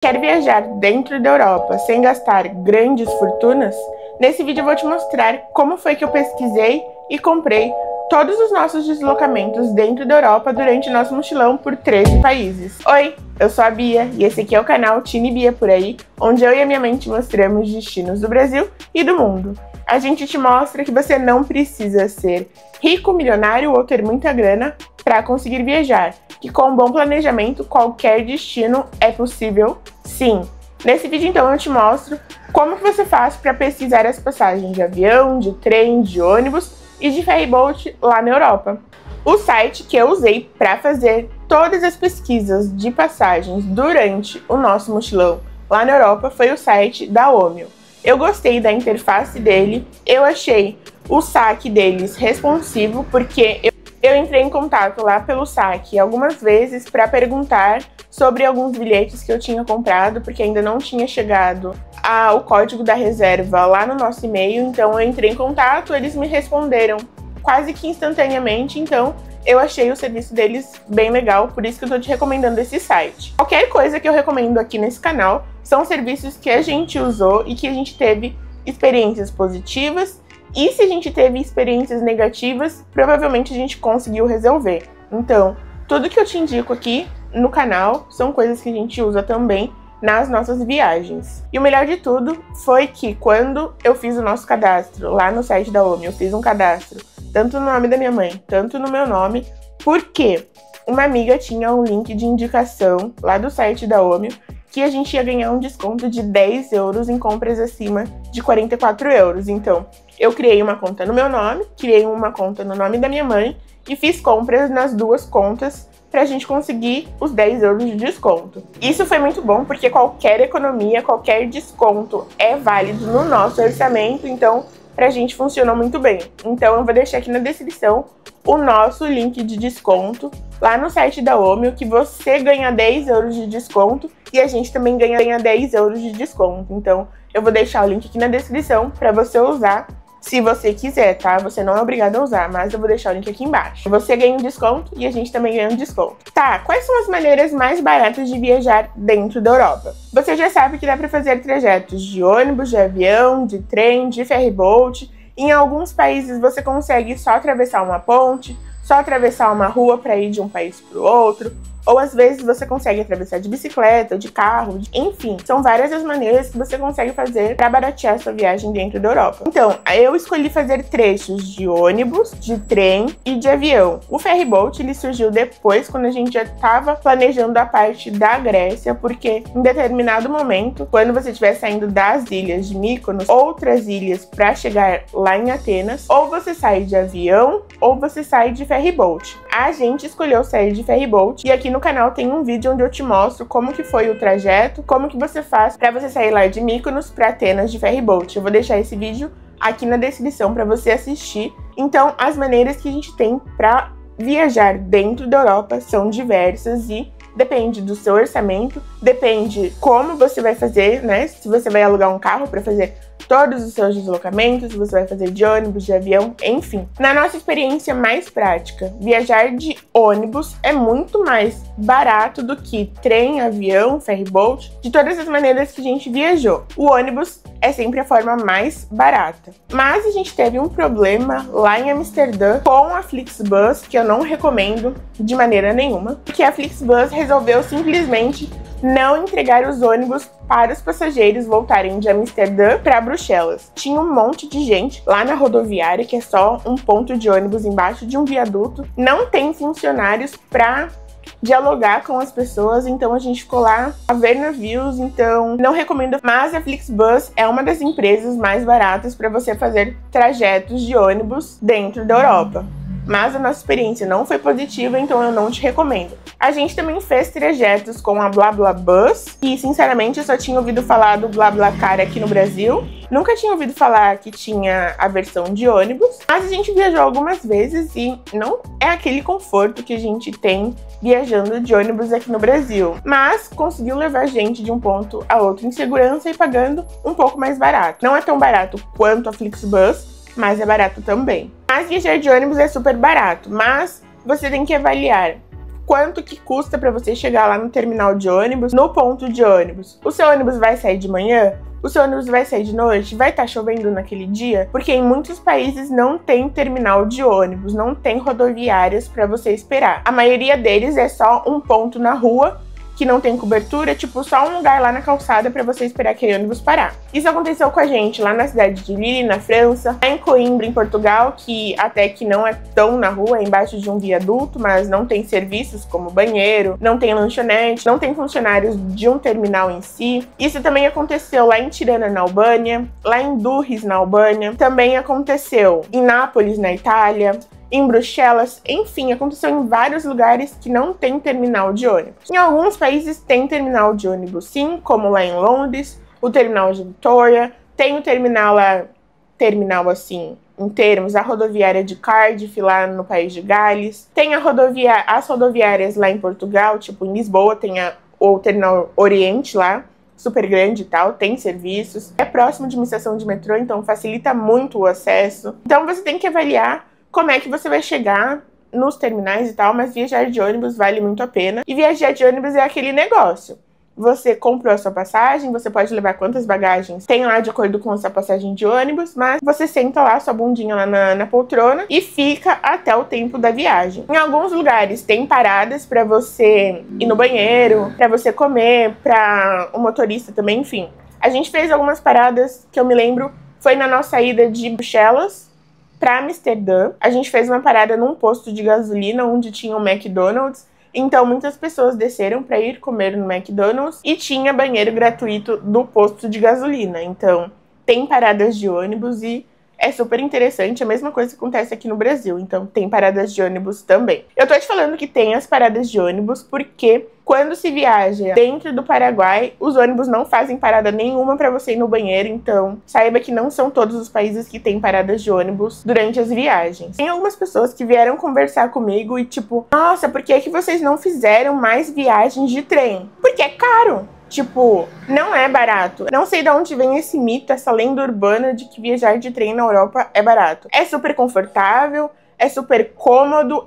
Quer viajar dentro da Europa sem gastar grandes fortunas? Nesse vídeo eu vou te mostrar como foi que eu pesquisei e comprei todos os nossos deslocamentos dentro da Europa durante nosso mochilão por 13 países. Oi, eu sou a Bia e esse aqui é o canal Tini Bia Por Aí, onde eu e a minha mãe te mostramos destinos do Brasil e do mundo. A gente te mostra que você não precisa ser rico, milionário ou ter muita grana para conseguir viajar, que com um bom planejamento qualquer destino é possível, sim. Nesse vídeo então eu te mostro como que você faz para pesquisar as passagens de avião, de trem, de ônibus e de ferryboat lá na Europa. O site que eu usei para fazer todas as pesquisas de passagens durante o nosso mochilão lá na Europa foi o site da Omio. Eu gostei da interface dele, eu achei o saque deles responsivo, porque eu entrei em contato lá pelo saque algumas vezes para perguntar sobre alguns bilhetes que eu tinha comprado, porque ainda não tinha chegado o código da reserva lá no nosso e-mail, então eu entrei em contato, eles me responderam quase que instantaneamente, então eu achei o serviço deles bem legal, por isso que eu tô te recomendando esse site. Qualquer coisa que eu recomendo aqui nesse canal são serviços que a gente usou e que a gente teve experiências positivas, e se a gente teve experiências negativas, provavelmente a gente conseguiu resolver. Então, tudo que eu te indico aqui no canal são coisas que a gente usa também nas nossas viagens. E o melhor de tudo foi que quando eu fiz o nosso cadastro lá no site da Omio, eu fiz um cadastro tanto no nome da minha mãe, tanto no meu nome, porque uma amiga tinha um link de indicação lá do site da Omio que a gente ia ganhar um desconto de 10 euros em compras acima de 44 euros. Então, eu criei uma conta no meu nome, criei uma conta no nome da minha mãe e fiz compras nas duas contas pra gente conseguir os 10 euros de desconto. Isso foi muito bom porque qualquer economia, qualquer desconto é válido no nosso orçamento, então pra gente funcionou muito bem. Então eu vou deixar aqui na descrição o nosso link de desconto lá no site da Omio, que você ganha 10 euros de desconto e a gente também ganha 10 euros de desconto. Então eu vou deixar o link aqui na descrição pra você usar se você quiser, tá? Você não é obrigado a usar, mas eu vou deixar o link aqui embaixo. Você ganha um desconto e a gente também ganha um desconto. Tá, quais são as maneiras mais baratas de viajar dentro da Europa? Você já sabe que dá pra fazer trajetos de ônibus, de avião, de trem, de ferryboat. Em alguns países você consegue só atravessar uma ponte, só atravessar uma rua para ir de um país para o outro. Ou às vezes você consegue atravessar de bicicleta, de carro, enfim. São várias as maneiras que você consegue fazer para baratear a sua viagem dentro da Europa. Então, eu escolhi fazer trechos de ônibus, de trem e de avião. O ferryboat, ele surgiu depois, quando a gente já estava planejando a parte da Grécia, porque em determinado momento, quando você estiver saindo das ilhas de Mykonos, outras ilhas para chegar lá em Atenas, ou você sai de avião, ou você sai de ferryboat. A gente escolheu sair de ferryboat, e aqui no canal tem um vídeo onde eu te mostro como que foi o trajeto, como que você faz para você sair lá de Mykonos para Atenas de ferryboat. Eu vou deixar esse vídeo aqui na descrição para você assistir. Então, as maneiras que a gente tem para viajar dentro da Europa são diversas e depende do seu orçamento, depende como você vai fazer, né? Se você vai alugar um carro para fazer todos os seus deslocamentos, se você vai fazer de ônibus, de avião, enfim. Na nossa experiência mais prática, viajar de ônibus é muito mais barato do que trem, avião, ferryboat, de todas as maneiras que a gente viajou. O ônibus é sempre a forma mais barata. Mas a gente teve um problema lá em Amsterdã com a Flixbus, que eu não recomendo de maneira nenhuma, porque a Flixbus resolveu simplesmente não entregar os ônibus para os passageiros voltarem de Amsterdã para Bruxelas. Tinha um monte de gente lá na rodoviária, que é só um ponto de ônibus embaixo de um viaduto. Não tem funcionários para dialogar com as pessoas, então a gente ficou lá a ver navios, então não recomendo. Mas a Flixbus é uma das empresas mais baratas para você fazer trajetos de ônibus dentro da Europa. Mas a nossa experiência não foi positiva, então eu não te recomendo. A gente também fez trajetos com a BlaBlaBus, e sinceramente eu só tinha ouvido falar do BlaBlaCar aqui no Brasil. Nunca tinha ouvido falar que tinha a versão de ônibus, mas a gente viajou algumas vezes e não é aquele conforto que a gente tem viajando de ônibus aqui no Brasil. Mas conseguiu levar a gente de um ponto a outro em segurança e pagando um pouco mais barato. Não é tão barato quanto a Flixbus, mas é barato também. Mas viajar de ônibus é super barato, mas você tem que avaliar quanto que custa para você chegar lá no terminal de ônibus, no ponto de ônibus. O seu ônibus vai sair de manhã? O seu ônibus vai sair de noite? Vai estar chovendo naquele dia? Porque em muitos países não tem terminal de ônibus, não tem rodoviárias para você esperar. A maioria deles é só um ponto na rua que não tem cobertura, tipo só um lugar lá na calçada para você esperar aquele ônibus parar. Isso aconteceu com a gente lá na cidade de Lille, na França, lá em Coimbra, em Portugal, que até que não é tão na rua, é embaixo de um viaduto, mas não tem serviços como banheiro, não tem lanchonete, não tem funcionários de um terminal em si. Isso também aconteceu lá em Tirana, na Albânia, lá em Durres, na Albânia, também aconteceu em Nápoles, na Itália, em Bruxelas, enfim, aconteceu em vários lugares que não tem terminal de ônibus. Em alguns países tem terminal de ônibus sim, como lá em Londres, o terminal de Vitória, tem o terminal lá, assim, em termos, a rodoviária de Cardiff, lá no país de Gales, tem as rodoviárias lá em Portugal, tipo em Lisboa, tem o terminal Oriente lá, super grande e tal, tem serviços, é próximo de uma estação de metrô, então facilita muito o acesso. Então você tem que avaliar como é que você vai chegar nos terminais e tal, mas viajar de ônibus vale muito a pena. E viajar de ônibus é aquele negócio. Você comprou a sua passagem, você pode levar quantas bagagens tem lá de acordo com a sua passagem de ônibus, mas você senta lá, sua bundinha lá na poltrona e fica até o tempo da viagem. Em alguns lugares tem paradas para você ir no banheiro, para você comer, para o motorista também, enfim. A gente fez algumas paradas que eu me lembro, foi na nossa ida de Bruxelas para Amsterdã. A gente fez uma parada num posto de gasolina onde tinha um McDonald's. Então muitas pessoas desceram para ir comer no McDonald's e tinha banheiro gratuito do posto de gasolina. Então tem paradas de ônibus e é super interessante, a mesma coisa que acontece aqui no Brasil, então tem paradas de ônibus também. Eu tô te falando que tem as paradas de ônibus porque quando se viaja dentro do Paraguai, os ônibus não fazem parada nenhuma para você ir no banheiro, então saiba que não são todos os países que têm paradas de ônibus durante as viagens. Tem algumas pessoas que vieram conversar comigo e tipo, nossa, por que é que vocês não fizeram mais viagens de trem? Porque é caro! Tipo, não é barato. Não sei de onde vem esse mito, essa lenda urbana de que viajar de trem na Europa é barato. É super confortável, é super cômodo,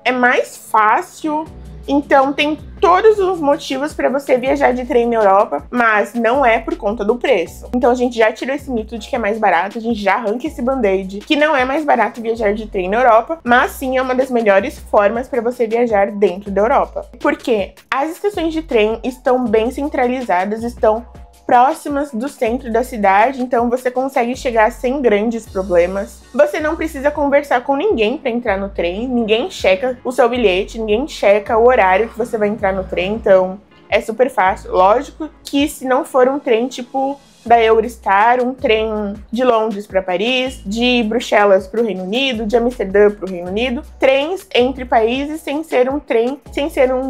é mais fácil. Então tem todos os motivos para você viajar de trem na Europa, mas não é por conta do preço. Então a gente já tirou esse mito de que é mais barato, a gente já arranca esse band-aid, que não é mais barato viajar de trem na Europa, mas sim é uma das melhores formas para você viajar dentro da Europa. Porque as estações de trem estão bem centralizadas, estão próximas do centro da cidade, então você consegue chegar sem grandes problemas. Você não precisa conversar com ninguém para entrar no trem, ninguém checa o seu bilhete, ninguém checa o horário que você vai entrar no trem, então é super fácil. Lógico que se não for um trem tipo da Eurostar, um trem de Londres para Paris, de Bruxelas para o Reino Unido, de Amsterdã para o Reino Unido, trens entre países sem ser um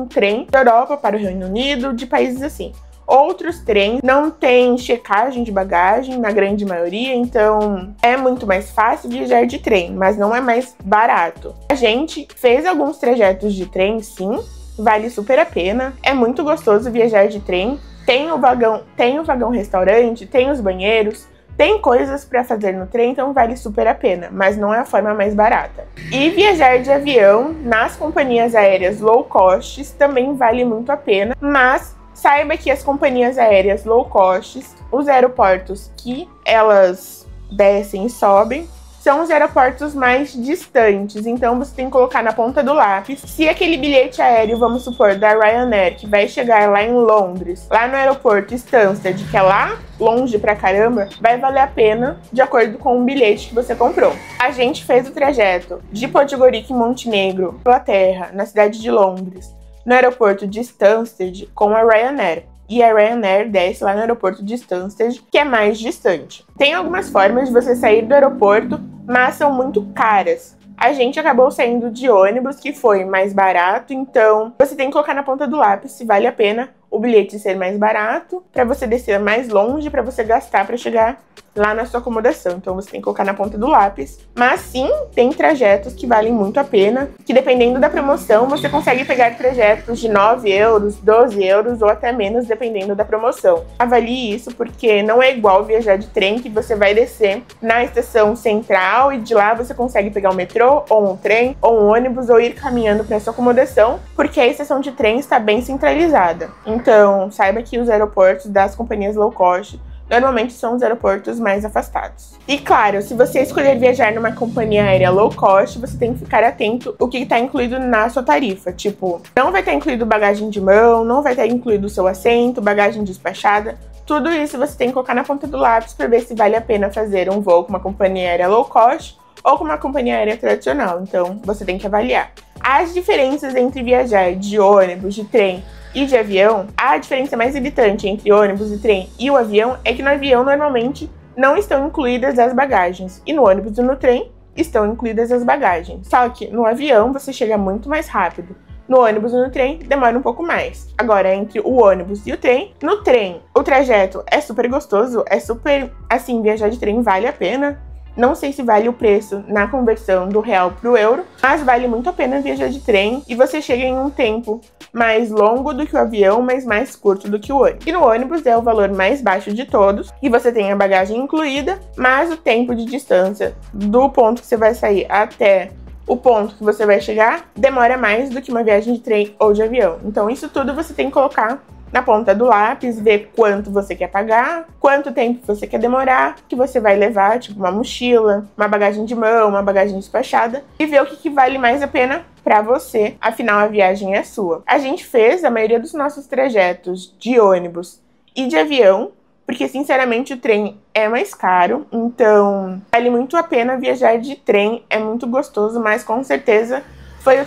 trem da Europa para o Reino Unido, de países assim. Outros trens não têm checagem de bagagem, na grande maioria, então é muito mais fácil viajar de trem, mas não é mais barato. A gente fez alguns trajetos de trem, sim, vale super a pena, é muito gostoso viajar de trem. Tem o vagão restaurante, tem os banheiros, tem coisas para fazer no trem, então vale super a pena, mas não é a forma mais barata. E viajar de avião nas companhias aéreas low cost também vale muito a pena, mas saiba que as companhias aéreas low cost, os aeroportos que elas descem e sobem, são os aeroportos mais distantes, então você tem que colocar na ponta do lápis. Se aquele bilhete aéreo, vamos supor, da Ryanair, que vai chegar lá em Londres, lá no aeroporto Stansted, que é lá longe pra caramba, vai valer a pena de acordo com o bilhete que você comprou. A gente fez o trajeto de Podgorica, em Montenegro, Inglaterra, na cidade de Londres, no aeroporto de Stansted com a Ryanair. E a Ryanair desce lá no aeroporto de Stansted, que é mais distante. Tem algumas formas de você sair do aeroporto, mas são muito caras. A gente acabou saindo de ônibus, que foi mais barato, então você tem que colocar na ponta do lápis se vale a pena o bilhete ser mais barato, para você descer mais longe, para você gastar para chegar lá na sua acomodação. Então você tem que colocar na ponta do lápis. Mas sim, tem trajetos que valem muito a pena, que dependendo da promoção, você consegue pegar trajetos de 9 euros, 12 euros ou até menos, dependendo da promoção. Avalie isso, porque não é igual viajar de trem, que você vai descer na estação central e de lá você consegue pegar um metrô, ou um trem, ou um ônibus, ou ir caminhando para sua acomodação, porque a estação de trem está bem centralizada. Então, saiba que os aeroportos das companhias low cost normalmente são os aeroportos mais afastados. E claro, se você escolher viajar numa companhia aérea low cost, você tem que ficar atento o que está incluído na sua tarifa. Tipo, não vai estar incluído bagagem de mão, não vai estar incluído o seu assento, bagagem despachada. Tudo isso você tem que colocar na ponta do lápis para ver se vale a pena fazer um voo com uma companhia aérea low cost ou com uma companhia aérea tradicional. Então, você tem que avaliar. As diferenças entre viajar de ônibus, de trem e de avião, a diferença mais gritante entre ônibus, e trem e o avião é que no avião normalmente não estão incluídas as bagagens e no ônibus e no trem estão incluídas as bagagens. Só que no avião você chega muito mais rápido. No ônibus e no trem demora um pouco mais. Agora, entre o ônibus e o trem, no trem o trajeto é super gostoso, é super, assim, viajar de trem vale a pena. Não sei se vale o preço na conversão do real pro euro, mas vale muito a pena viajar de trem e você chega em um tempo mais longo do que o avião, mas mais curto do que o ônibus. E no ônibus é o valor mais baixo de todos e você tem a bagagem incluída, mas o tempo de distância do ponto que você vai sair até o ponto que você vai chegar demora mais do que uma viagem de trem ou de avião. Então isso tudo você tem que colocar na ponta do lápis, ver quanto você quer pagar, quanto tempo você quer demorar, que você vai levar, tipo uma mochila, uma bagagem de mão, uma bagagem despachada, e ver o que vale mais a pena para você, afinal a viagem é sua. A gente fez a maioria dos nossos trajetos de ônibus e de avião, porque sinceramente o trem é mais caro, então vale muito a pena viajar de trem, é muito gostoso, mas com certeza foi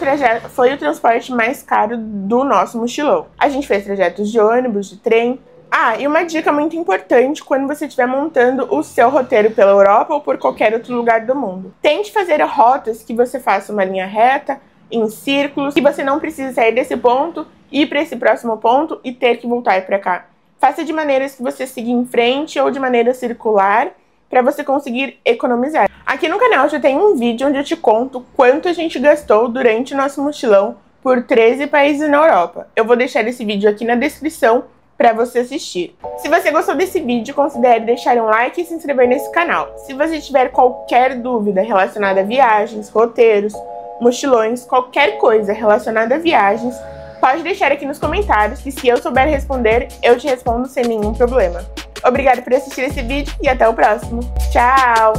o transporte mais caro do nosso mochilão. A gente fez trajetos de ônibus, de trem. Ah, e uma dica muito importante quando você estiver montando o seu roteiro pela Europa ou por qualquer outro lugar do mundo. Tente fazer rotas que você faça uma linha reta, em círculos, que você não precise sair desse ponto, ir para esse próximo ponto e ter que voltar para cá. Faça de maneiras que você siga em frente ou de maneira circular, para você conseguir economizar. Aqui no canal já tem um vídeo onde eu te conto quanto a gente gastou durante o nosso mochilão por 13 países na Europa. Eu vou deixar esse vídeo aqui na descrição para você assistir. Se você gostou desse vídeo, considere deixar um like e se inscrever nesse canal. Se você tiver qualquer dúvida relacionada a viagens, roteiros, mochilões, qualquer coisa relacionada a viagens, pode deixar aqui nos comentários que se eu souber responder, eu te respondo sem nenhum problema. Obrigada por assistir esse vídeo e até o próximo. Tchau!